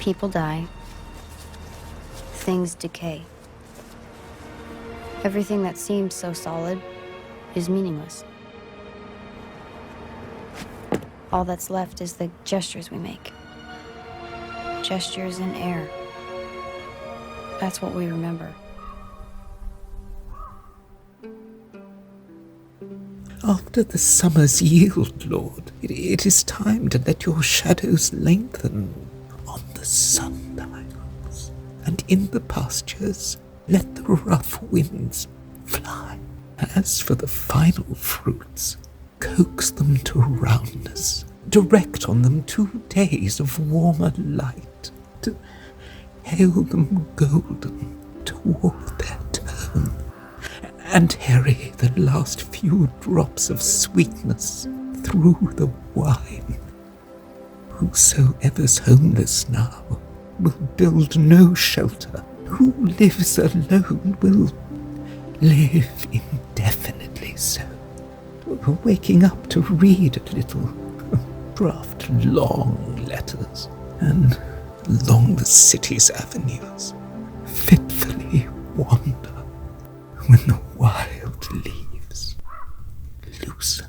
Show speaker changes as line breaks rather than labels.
People die. Things decay. Everything that seems so solid is meaningless. All that's left is the gestures we make. Gestures in air. That's what we remember.
After the summer's yield, Lord, it is time to let your shadows lengthen on the sundials, and in the pastures let the rough winds fly. As for the final fruits, coax them to roundness, direct on them 2 days of warmer light, to hail them golden toward their turn, and harry the last few drops of sweetness through the wine. Whosoever's homeless now will build no shelter. Who lives alone will live indefinitely so, waking up to read a little, draft long letters, and along the city's avenues fitfully wander when the wild leaves loosen.